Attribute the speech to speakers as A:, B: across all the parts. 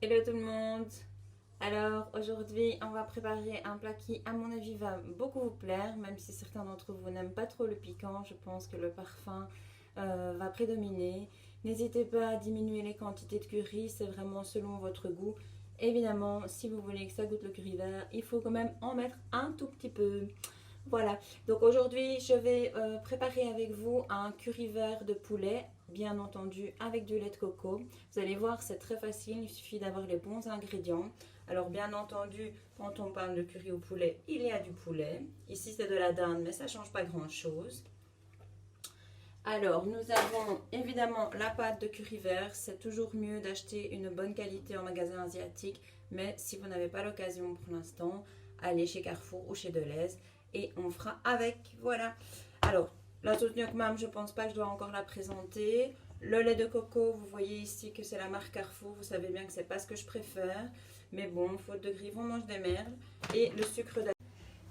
A: Hello tout le monde. Alors aujourd'hui on va préparer un plat qui à mon avis va beaucoup vous plaire, même si certains d'entre vous n'aiment pas trop le piquant. Je pense que le parfum va prédominer. N'hésitez pas à diminuer les quantités de curry, c'est vraiment selon votre goût. Évidemment, si vous voulez que ça goûte le curry vert, il faut quand même en mettre un tout petit peu. Voilà, donc aujourd'hui je vais préparer avec vous un curry vert de poulet, bien entendu avec du lait de coco. Vous allez voir, c'est très facile, il suffit d'avoir les bons ingrédients. Alors bien entendu, quand on parle de curry au poulet, il y a du poulet. Ici c'est de la dinde, mais ça ne change pas grand chose. Alors, nous avons évidemment la pâte de curry vert. C'est toujours mieux d'acheter une bonne qualité en magasin asiatique. Mais si vous n'avez pas l'occasion pour l'instant, allez chez Carrefour ou chez Deleuze et on fera avec. Voilà. Alors, la sauce gnoc mam, je ne pense pas que je dois encore la présenter. Le lait de coco, vous voyez ici que c'est la marque Carrefour. Vous savez bien que ce n'est pas ce que je préfère. Mais bon, faute de griffe, on mange des merles. Et le sucre d'agave.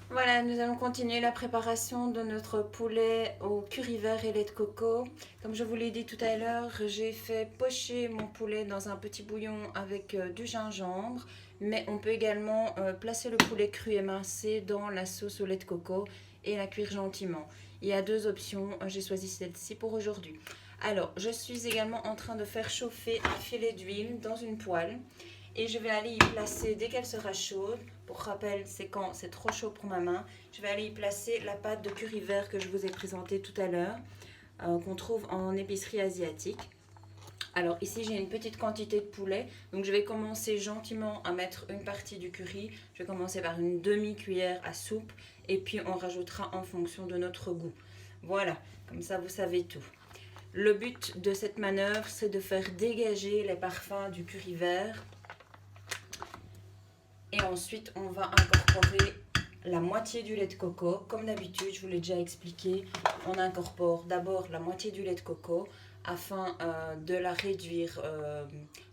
A: Voilà, nous allons continuer la préparation de notre poulet au curry vert et lait de coco. Comme je vous l'ai dit tout à l'heure, j'ai fait pocher mon poulet dans un petit bouillon avec du gingembre. Mais on peut également placer le poulet cru émincé dans la sauce au lait de coco et la cuire gentiment. Il y a deux options, j'ai choisi celle-ci pour aujourd'hui. Alors, je suis également en train de faire chauffer un filet d'huile dans une poêle. Et je vais aller y placer, dès qu'elle sera chaude, pour rappel, c'est quand c'est trop chaud pour ma main, je vais aller y placer la pâte de curry vert que je vous ai présentée tout à l'heure, qu'on trouve en épicerie asiatique. Alors ici j'ai une petite quantité de poulet, donc je vais commencer gentiment à mettre une partie du curry. Je vais commencer par une demi-cuillère à soupe et puis on rajoutera en fonction de notre goût. Voilà, comme ça vous savez tout. Le but de cette manœuvre, c'est de faire dégager les parfums du curry vert. Et ensuite, on va incorporer la moitié du lait de coco. Comme d'habitude, je vous l'ai déjà expliqué, on incorpore d'abord la moitié du lait de coco afin de la réduire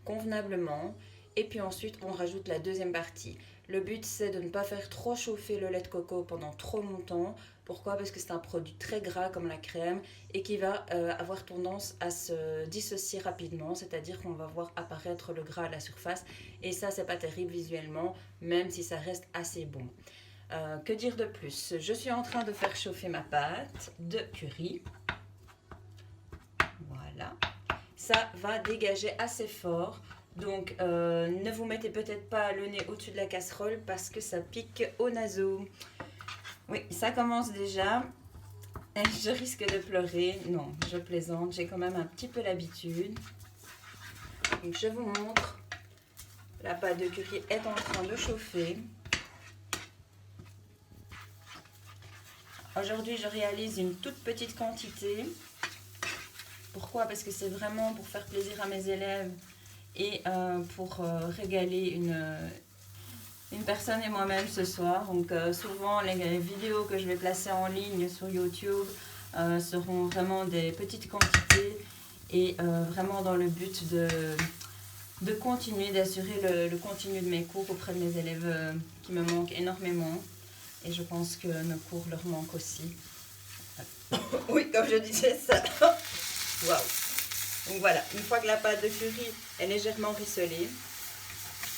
A: convenablement. Et puis ensuite, on rajoute la deuxième partie. Le but, c'est de ne pas faire trop chauffer le lait de coco pendant trop longtemps. Pourquoi? Parce que c'est un produit très gras comme la crème et qui va avoir tendance à se dissocier rapidement, c'est-à-dire qu'on va voir apparaître le gras à la surface et ça, c'est pas terrible visuellement, même si ça reste assez bon. Que dire de plus? Je suis en train de faire chauffer ma pâte de curry. Voilà. Ça va dégager assez fort. Donc, ne vous mettez peut-être pas le nez au-dessus de la casserole parce que ça pique au naseau. Oui, ça commence déjà. Je risque de pleurer. Non, je plaisante. J'ai quand même un petit peu l'habitude. Donc, je vous montre. La pâte de curry est en train de chauffer. Aujourd'hui, je réalise une toute petite quantité. Pourquoi? Parce que c'est vraiment pour faire plaisir à mes élèves et pour régaler une personne et moi-même ce soir. Donc souvent les vidéos que je vais placer en ligne sur YouTube seront vraiment des petites quantités et vraiment dans le but de continuer, d'assurer le continu de mes cours auprès de mes élèves qui me manquent énormément. Et je pense que nos cours leur manquent aussi. Oui, comme je disais ça. Waouh! Donc voilà, une fois que la pâte de curry est légèrement rissolée,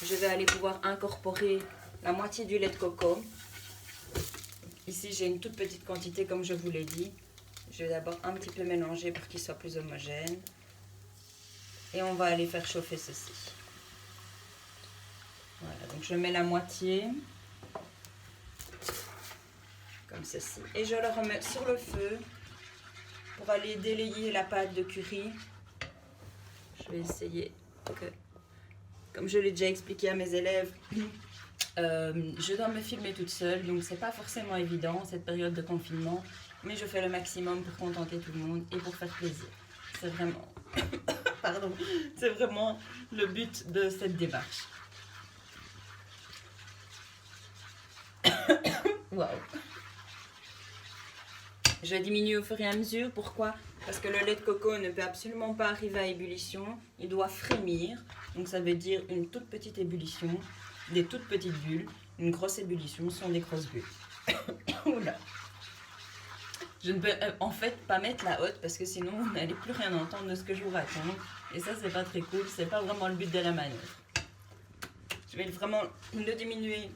A: je vais aller pouvoir incorporer la moitié du lait de coco. Ici, j'ai une toute petite quantité, comme je vous l'ai dit. Je vais d'abord un petit peu mélanger pour qu'il soit plus homogène. Et on va aller faire chauffer ceci. Voilà, donc je mets la moitié, comme ceci. Et je le remets sur le feu pour aller délayer la pâte de curry. Je vais essayer que, comme je l'ai déjà expliqué à mes élèves, je dois me filmer toute seule, donc c'est pas forcément évident cette période de confinement, mais je fais le maximum pour contenter tout le monde et pour faire plaisir. C'est vraiment, pardon, c'est vraiment le but de cette démarche. Waouh! Je diminue au fur et à mesure. Pourquoi? Parce que le lait de coco ne peut absolument pas arriver à ébullition. Il doit frémir. Donc ça veut dire une toute petite ébullition, des toutes petites bulles. Une grosse ébullition sont des grosses bulles. Oula. Je ne peux en fait pas mettre la haute parce que sinon vous n'allez plus rien entendre de ce que je vous raconte. Et ça, c'est pas très cool. C'est pas vraiment le but de la manœuvre. Je vais vraiment le diminuer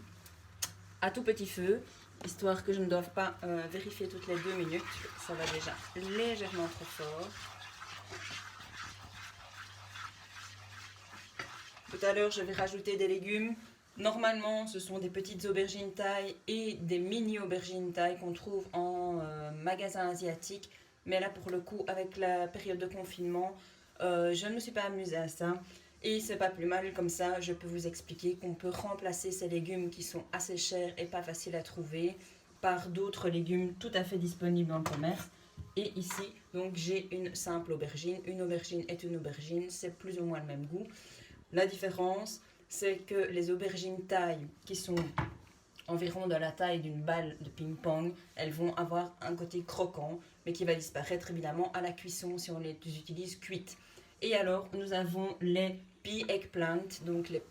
A: à tout petit feu, histoire que je ne doive pas vérifier toutes les 2 minutes. Ça va déjà légèrement trop fort. Tout à l'heure, je vais rajouter des légumes. Normalement, ce sont des petites aubergines taille et des mini aubergines taille qu'on trouve en magasin asiatique. Mais là, pour le coup, avec la période de confinement, je ne me suis pas amusée à ça. Et c'est pas plus mal, comme ça, je peux vous expliquer qu'on peut remplacer ces légumes qui sont assez chers et pas faciles à trouver par d'autres légumes tout à fait disponibles dans le commerce. Et ici, donc, j'ai une simple aubergine. Une aubergine est une aubergine, c'est plus ou moins le même goût. La différence, c'est que les aubergines taille, qui sont environ de la taille d'une balle de ping-pong, elles vont avoir un côté croquant, mais qui va disparaître évidemment à la cuisson si on les utilise cuites. Et alors, nous avons les pea eggplant, donc les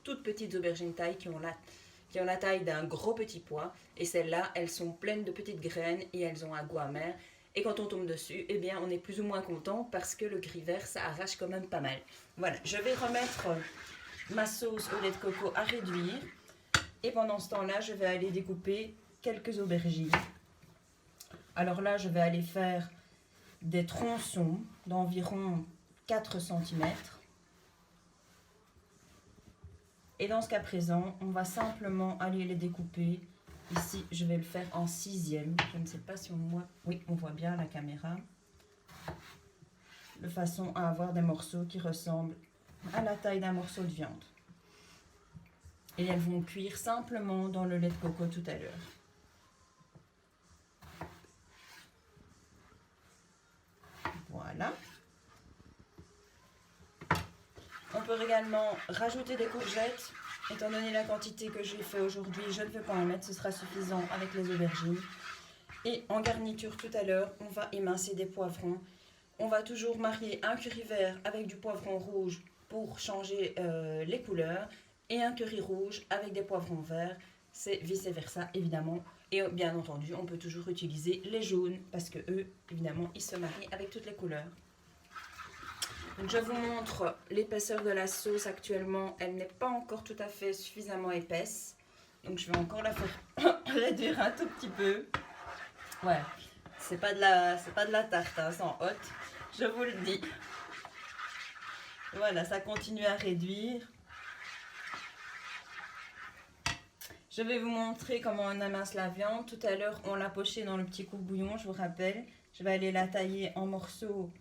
A: toutes petites aubergines taille qui ont la taille d'un gros petit pois. Et celles-là, elles sont pleines de petites graines et elles ont un goût amer. Et quand on tombe dessus, eh bien, on est plus ou moins content parce que le gris vert, ça arrache quand même pas mal. Voilà, je vais remettre ma sauce au lait de coco à réduire. Et pendant ce temps-là, je vais aller découper quelques aubergines. Alors là, je vais aller faire des tronçons d'environ 4 cm. Et dans ce cas présent, on va simplement aller les découper. Ici, je vais le faire en 6e. Je ne sais pas si on voit. Oui, on voit bien la caméra. De façon à avoir des morceaux qui ressemblent à la taille d'un morceau de viande. Et elles vont cuire simplement dans le lait de coco tout à l'heure. Voilà. On peut également rajouter des courgettes. Étant donné la quantité que j'ai fait aujourd'hui, je ne vais pas en mettre, ce sera suffisant avec les aubergines. Et en garniture tout à l'heure, on va émincer des poivrons. On va toujours marier un curry vert avec du poivron rouge pour changer les couleurs et un curry rouge avec des poivrons verts, c'est vice versa évidemment. Et bien entendu, on peut toujours utiliser les jaunes parce que eux, évidemment, ils se marient avec toutes les couleurs. Donc je vous montre l'épaisseur de la sauce actuellement. Elle n'est pas encore tout à fait suffisamment épaisse. Donc je vais encore la faire réduire un tout petit peu. Ouais, c'est pas de la tarte, hein, sans hotte, je vous le dis. Voilà, ça continue à réduire. Je vais vous montrer comment on amasse la viande. Tout à l'heure, on l'a pochée dans le petit coupe-bouillon, je vous rappelle. Je vais aller la tailler en morceaux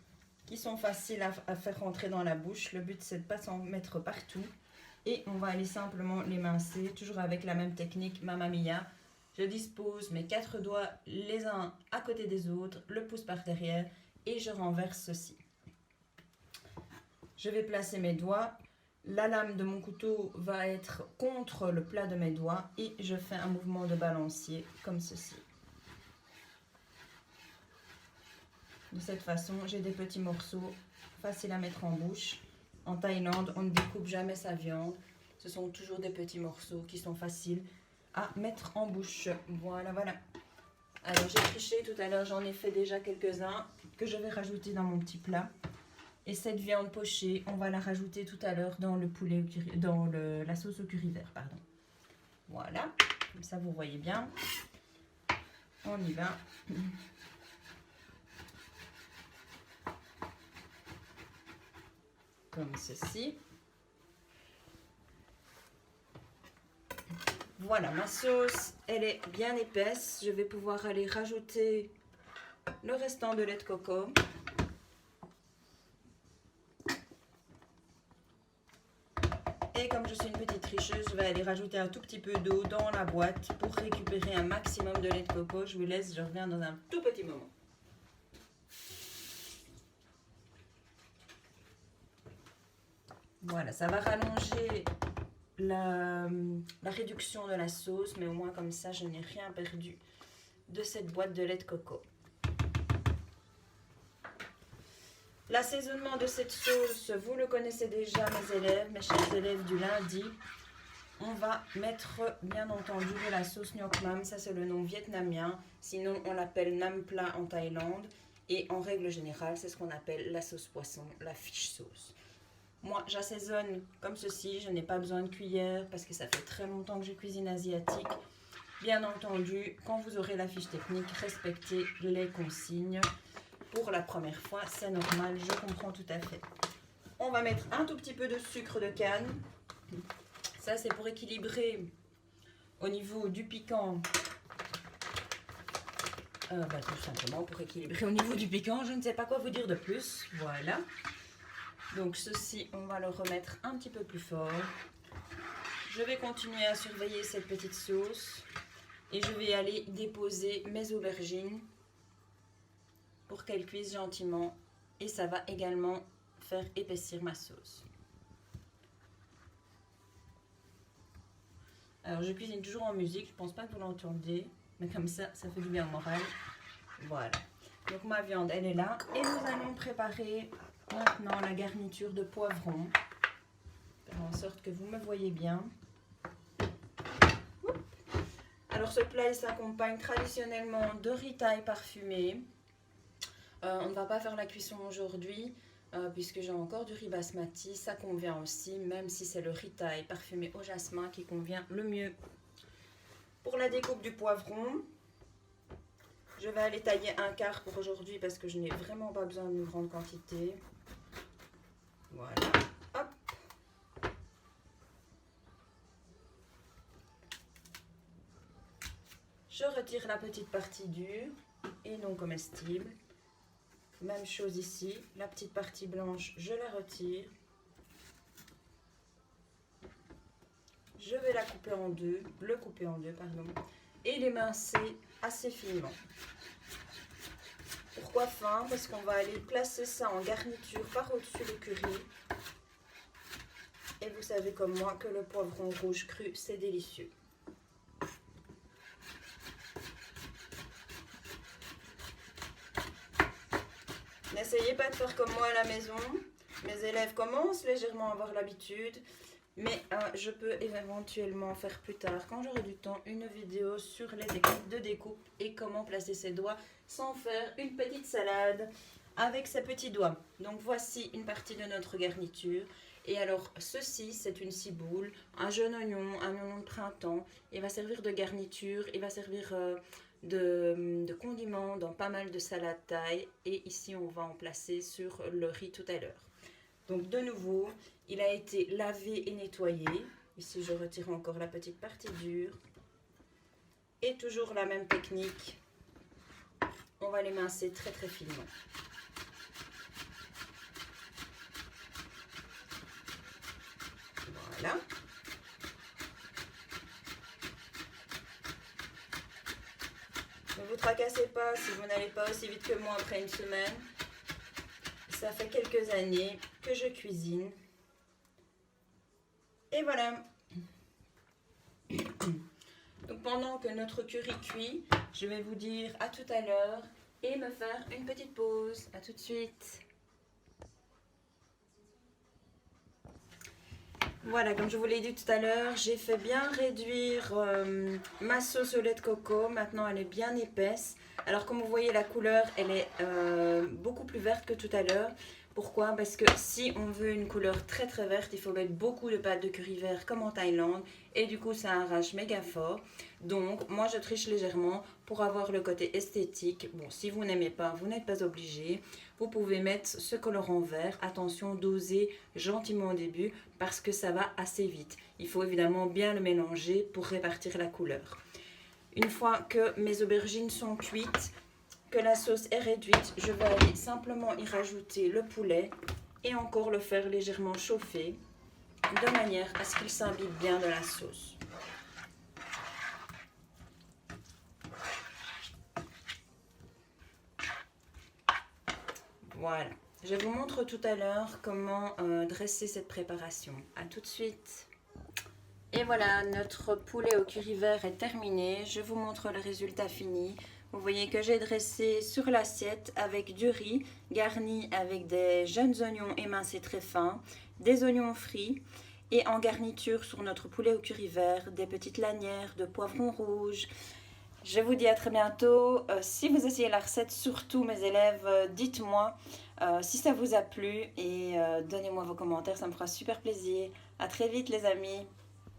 A: qui sont faciles à faire rentrer dans la bouche. Le but, c'est de ne pas s'en mettre partout. Et on va aller simplement l'émincer, toujours avec la même technique Mamma Mia. Je dispose mes 4 doigts les uns à côté des autres, le pouce par derrière et je renverse ceci. Je vais placer mes doigts. La lame de mon couteau va être contre le plat de mes doigts et je fais un mouvement de balancier comme ceci. De cette façon, j'ai des petits morceaux faciles à mettre en bouche. En Thaïlande, on ne découpe jamais sa viande. Ce sont toujours des petits morceaux qui sont faciles à mettre en bouche. Voilà, voilà. Alors, j'ai triché tout à l'heure, j'en ai fait déjà quelques-uns que je vais rajouter dans mon petit plat. Et cette viande pochée, on va la rajouter tout à l'heure dans le poulet, dans la sauce au curry vert, pardon. Voilà, comme ça vous voyez bien. On y va. Comme ceci. Voilà, ma sauce, elle est bien épaisse. Je vais pouvoir aller rajouter le restant de lait de coco. Et comme je suis une petite tricheuse, je vais aller rajouter un tout petit peu d'eau dans la boîte pour récupérer un maximum de lait de coco. Je vous laisse, je reviens dans un tout petit moment. Voilà, ça va rallonger la réduction de la sauce, mais au moins comme ça, je n'ai rien perdu de cette boîte de lait de coco. L'assaisonnement de cette sauce, vous le connaissez déjà mes chers élèves du lundi. On va mettre bien entendu de la sauce Ngoc Nam, ça c'est le nom vietnamien. Sinon on l'appelle Nam Pla en Thaïlande. Et en règle générale, c'est ce qu'on appelle la sauce poisson, la fish sauce. Moi, j'assaisonne comme ceci. Je n'ai pas besoin de cuillère parce que ça fait très longtemps que je cuisine asiatique. Bien entendu, quand vous aurez la fiche technique, respectez les consignes. Pour la première fois, c'est normal, je comprends tout à fait. On va mettre un tout petit peu de sucre de canne. Ça, c'est pour équilibrer au niveau du piquant. Tout simplement pour équilibrer au niveau du piquant. Je ne sais pas quoi vous dire de plus. Voilà. Donc ceci, on va le remettre un petit peu plus fort. Je vais continuer à surveiller cette petite sauce. Et je vais aller déposer mes aubergines pour qu'elles cuisent gentiment. Et ça va également faire épaissir ma sauce. Alors je cuisine toujours en musique, je ne pense pas que vous l'entendez, mais comme ça fait du bien au moral. Voilà. Donc ma viande, elle est là. Et nous allons préparer maintenant la garniture de poivron. Faire en sorte que vous me voyez bien. Alors ce plat il s'accompagne traditionnellement de riz thaï parfumé. On ne va pas faire la cuisson aujourd'hui puisque j'ai encore du riz basmati. Ça convient aussi, même si c'est le riz thaï parfumé au jasmin qui convient le mieux. Pour la découpe du poivron, je vais aller tailler un quart pour aujourd'hui parce que je n'ai vraiment pas besoin d'une grande quantité. Voilà. Hop. Je retire la petite partie dure et non comestible. Même chose ici, la petite partie blanche, je la retire. Je vais la couper en deux, le couper en deux, pardon, et l'émincer assez finement. Pourquoi fin? Parce qu'on va aller placer ça en garniture par au-dessus du curry. Et vous savez comme moi que le poivron rouge cru, c'est délicieux. N'essayez pas de faire comme moi à la maison. Mes élèves commencent légèrement à avoir l'habitude. Mais je peux éventuellement faire plus tard, quand j'aurai du temps, une vidéo sur les techniques de découpe et comment placer ses doigts sans faire une petite salade avec ses petits doigts. Donc voici une partie de notre garniture. Et alors ceci, c'est une ciboule, un jeune oignon, un oignon de printemps. Il va servir de garniture, il va servir de condiment dans pas mal de salades thaï. Et ici, on va en placer sur le riz tout à l'heure. Donc de nouveau, il a été lavé et nettoyé. Ici, je retire encore la petite partie dure. Et toujours la même technique. On va l'émincer très très finement. Voilà. Ne vous tracassez pas si vous n'allez pas aussi vite que moi après une semaine. Ça fait quelques années que je cuisine. Et voilà. Donc pendant que notre curry cuit, je vais vous dire à tout à l'heure et me faire une petite pause. À tout de suite. Voilà, comme je vous l'ai dit tout à l'heure, j'ai fait bien réduire ma sauce au lait de coco. Maintenant, elle est bien épaisse. Alors, comme vous voyez, la couleur, elle est beaucoup plus verte que tout à l'heure. Pourquoi? Parce que si on veut une couleur très très verte, il faut mettre beaucoup de pâte de curry vert comme en Thaïlande. Et du coup, ça arrache méga fort. Donc, moi, je triche légèrement pour avoir le côté esthétique. Bon, si vous n'aimez pas, vous n'êtes pas obligé. Vous pouvez mettre ce colorant vert. Attention, doser gentiment au début parce que ça va assez vite. Il faut évidemment bien le mélanger pour répartir la couleur. Une fois que mes aubergines sont cuites, que la sauce est réduite, je vais aller simplement y rajouter le poulet et encore le faire légèrement chauffer de manière à ce qu'il s'imbibe bien dans la sauce. Voilà, je vous montre tout à l'heure comment dresser cette préparation. A tout de suite. Et voilà, notre poulet au curry vert est terminé. Je vous montre le résultat fini. Vous voyez que j'ai dressé sur l'assiette avec du riz garni avec des jeunes oignons émincés très fins, des oignons frits et en garniture sur notre poulet au curry vert, des petites lanières de poivrons rouges, Je vous dis à très bientôt. Si vous essayez la recette, surtout mes élèves, dites-moi si ça vous a plu et donnez-moi vos commentaires, ça me fera super plaisir. À très vite les amis.